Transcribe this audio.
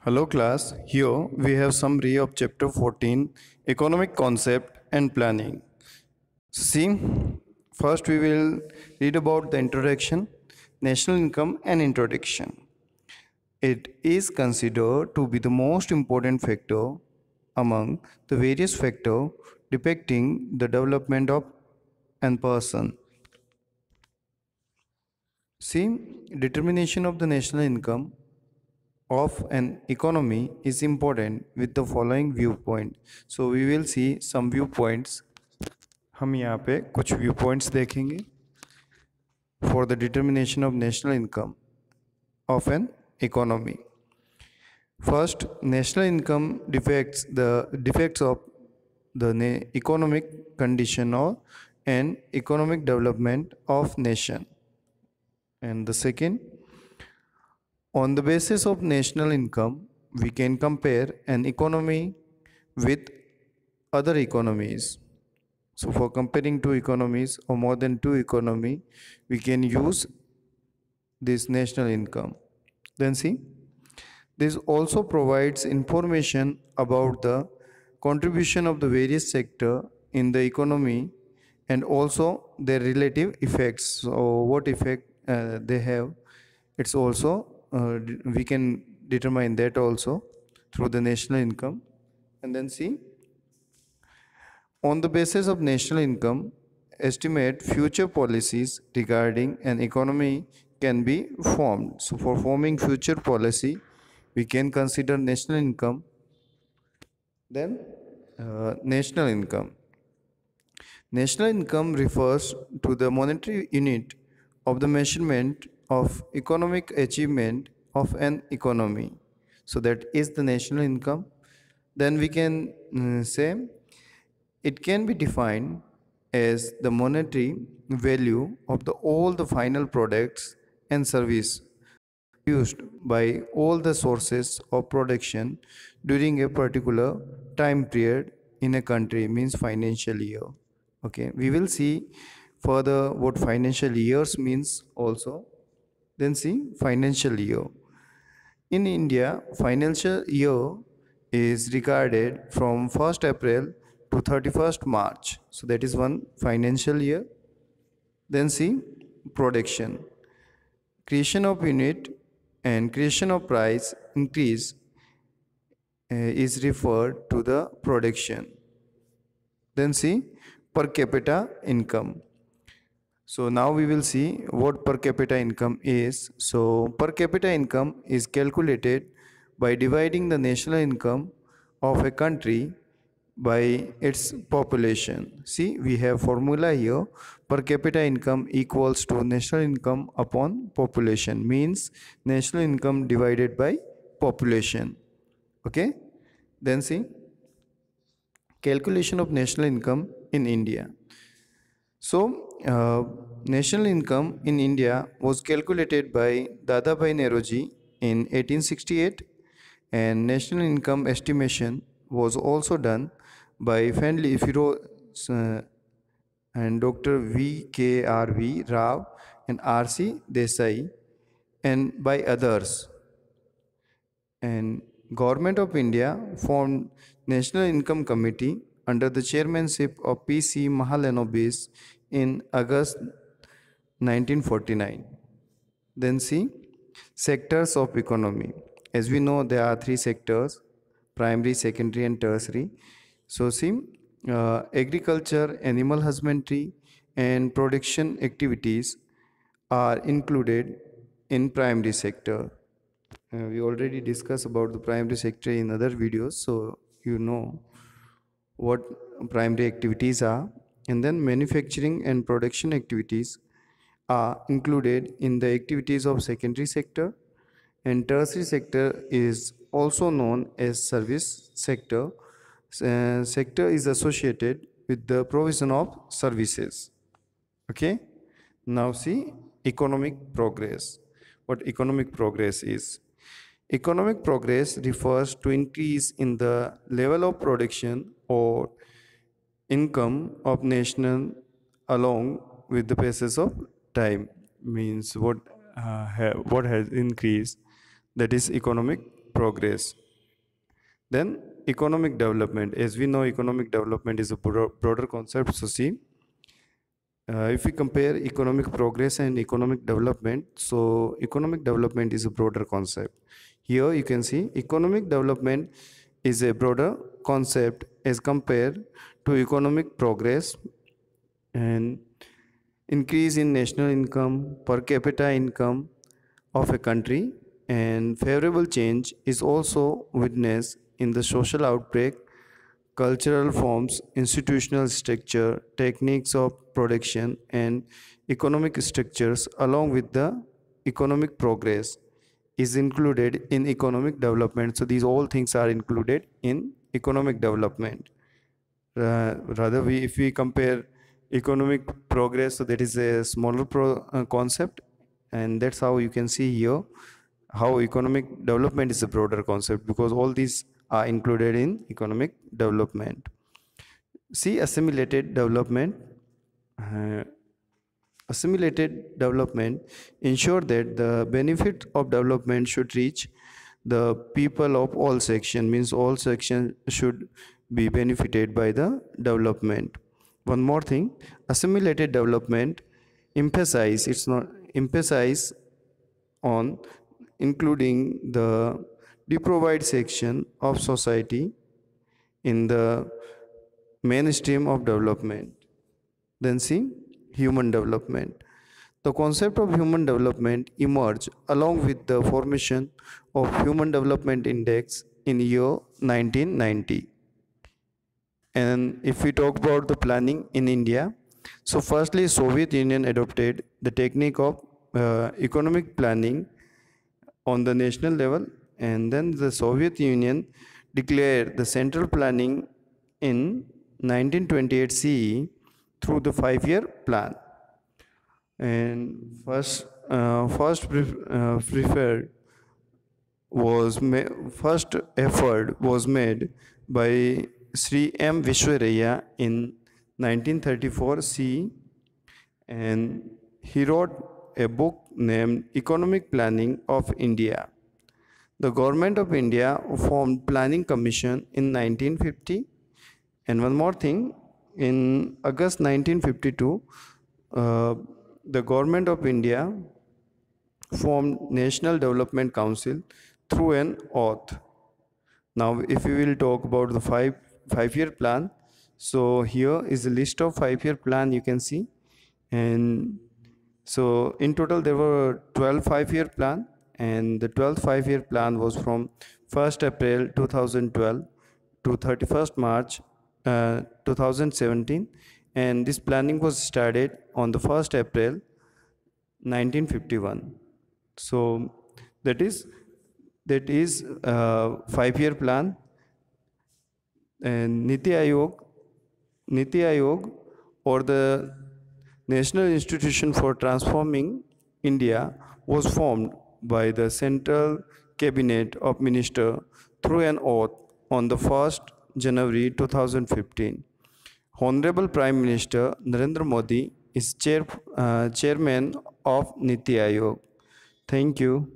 Hello class, here we have summary of chapter 14 economic concept and planning. See, first we will read about the introduction, national income and introduction. It is considered to be the most important factor among the various factors depicting the development of an person. See, determination of the national income of an economy is important with the following viewpoint. So we will see some viewpoints. हम यहाँ पे कुछ viewpoints देखेंगे for the determination of national income of an economy. First, national income defects the defects of the economic condition or and economic development of nation. And the second, on the basis of national income, we can compare an economy with other economies. So for comparing two economies or more than two economy, we can use this national income. Then see, this also provides information about the contribution of the various sector in the economy and also their relative effects. So what effect they have, it's also we can determine that also through the national income. And then see, on the basis of national income, estimate future policies regarding an economy can be formed. So for forming future policy, we can consider national income. Then national income. National income refers to the monetary unit of the measurement of economic achievement of an economy. So that is the national income. Then we can say it can be defined as the monetary value of all the final products and service used by all the sources of production during a particular time period in a country, means financial year. Okay, we will see further what financial years means also. Then see, financial year. In India, financial year is regarded from 1st April to 31st March. So that is one financial year. Then see, production. Creation of unit and creation of price increase is referred to the production. Then see, per capita income. So now we will see what per capita income is. So per capita income is calculated by dividing the national income of a country by its population. See, we have formula here. Per capita income equals to national income upon population, means national income divided by population. Okay, then see, calculation of national income in India. So national income in India was calculated by Dadabhai Naoroji in 1868, and national income estimation was also done by Fendley Firoz and Dr. V.K.R.V. Rao and R.C. Desai and by others. And Government of India formed National Income Committee under the chairmanship of P.C. Mahalanobis in August 1949. Then see, sectors of economy. As we know, there are three sectors: primary, secondary and tertiary. So see, agriculture, animal husbandry and production activities are included in primary sector. We already discussed about the primary sector in other videos, so you know what primary activities are. And then manufacturing and production activities are included in the activities of secondary sector, and tertiary sector is also known as service sector. Sector is associated with the provision of services. Okay, now see, economic progress. What economic progress is? Economic progress refers to increase in the level of production or income of nation along with the passage of time. Means what has increased that is economic progress. Then economic development. As we know, economic development is a broader concept. So see, if we compare economic progress and economic development, so economic development is a broader concept. Here you can see economic development is a broader concept as compared to economic progress, and increase in national income, per capita income of a country, and favorable change is also witnessed in the social outbreak, cultural forms, institutional structure, techniques of production, and economic structures, along with the economic progress, is included in economic development. So these all things are included in economic development. Rather, if we compare economic progress, so that is a smaller concept, and that's how you can see here how economic development is a broader concept, because all these are included in economic development. See, assimilated development. Uh, Assimilated development ensure that the benefit of development should reach the people of all sections, means all sections should be benefited by the development. One more thing, assimilated development emphasize on including the deprived section of society in the mainstream of development. Then see, human development. The concept of human development emerged along with the formation of Human Development Index in year 1990. And if we talk about the planning in India, so firstly Soviet Union adopted the technique of economic planning on the national level, and then the Soviet Union declared the central planning in 1928 CE through the 5-year plan. And first effort was made by Sri M. Vishwaraya in 1934 CE, and he wrote a book named Economic Planning of India. The government of India formed Planning Commission in 1950. And one more thing, in August 1952, the government of India formed National Development Council through an oath. Now, if we will talk about the five-year plan, so here is a list of 5-year plan you can see, and so in total there were 12 5-year plan, and the 12th 5-year plan was from 1st April 2012 to 31st March 2017, and this planning was started on the 1st April 1951. So that is 5-year plan. And Niti Aayog, or the National Institution for Transforming India, was formed by the Central Cabinet of Ministers through an oath on the 1st January 2015. Honorable Prime Minister Narendra Modi is chairman of Niti Aayog. Thank you.